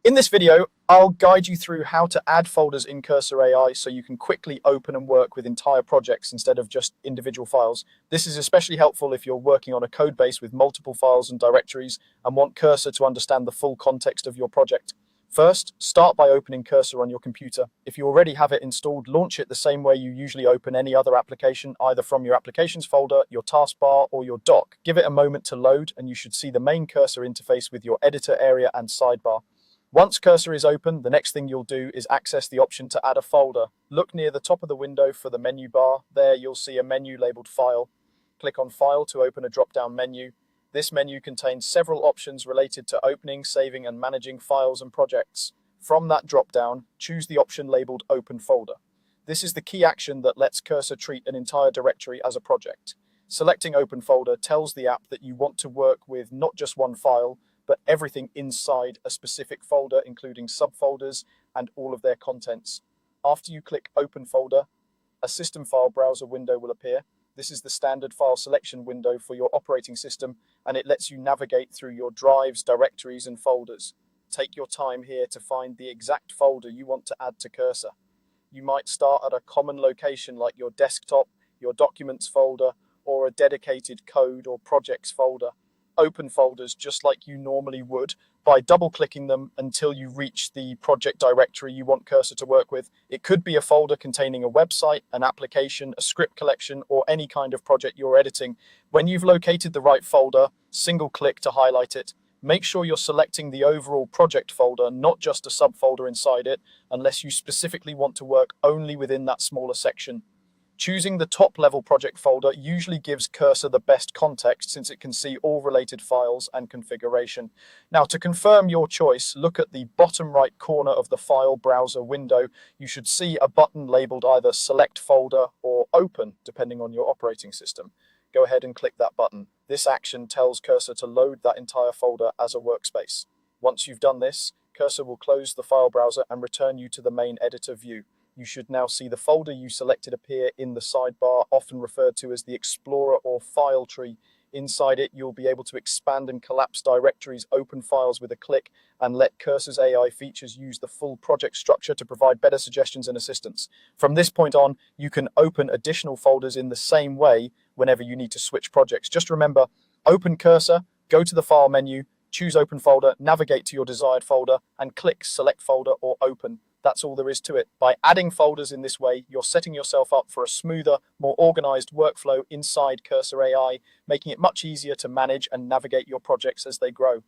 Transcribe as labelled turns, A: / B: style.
A: In this video, I'll guide you through how to add folders in Cursor AI so you can quickly open and work with entire projects instead of just individual files. This is especially helpful if you're working on a code base with multiple files and directories and want Cursor to understand the full context of your project. First, start by opening Cursor on your computer. If you already have it installed, launch it the same way you usually open any other application, either from your Applications folder, your taskbar, or your dock. Give it a moment to load, and you should see the main Cursor interface with your editor area and sidebar. Once Cursor is open, the next thing you'll do is access the option to add a folder. Look near the top of the window for the menu bar. There you'll see a menu labeled File. Click on File to open a drop-down menu. This menu contains several options related to opening, saving, and managing files and projects. From that drop-down, choose the option labeled Open Folder. This is the key action that lets Cursor treat an entire directory as a project. Selecting Open Folder tells the app that you want to work with not just one file, but everything inside a specific folder, including subfolders and all of their contents. After you click Open Folder, a system file browser window will appear. This is the standard file selection window for your operating system, and it lets you navigate through your drives, directories, and folders. Take your time here to find the exact folder you want to add to Cursor. You might start at a common location like your desktop, your documents folder, or a dedicated code or projects folder. Open folders just like you normally would by double-clicking them until you reach the project directory you want Cursor to work with. It could be a folder containing a website, an application, a script collection, or any kind of project you're editing. When you've located the right folder, single-click to highlight it. Make sure you're selecting the overall project folder, not just a subfolder inside it, unless you specifically want to work only within that smaller section. Choosing the top-level project folder usually gives Cursor the best context since it can see all related files and configuration. Now, to confirm your choice, look at the bottom right corner of the file browser window. You should see a button labeled either Select Folder or Open, depending on your operating system. Go ahead and click that button. This action tells Cursor to load that entire folder as a workspace. Once you've done this, Cursor will close the file browser and return you to the main editor view. You should now see the folder you selected appear in the sidebar, often referred to as the Explorer or File tree. Inside it, you'll be able to expand and collapse directories, open files with a click, and let Cursor's AI features use the full project structure to provide better suggestions and assistance. From this point on, you can open additional folders in the same way whenever you need to switch projects. Just remember, open Cursor, go to the File menu, choose Open Folder, navigate to your desired folder, and click Select Folder or Open. That's all there is to it. By adding folders in this way, you're setting yourself up for a smoother, more organized workflow inside Cursor AI, making it much easier to manage and navigate your projects as they grow.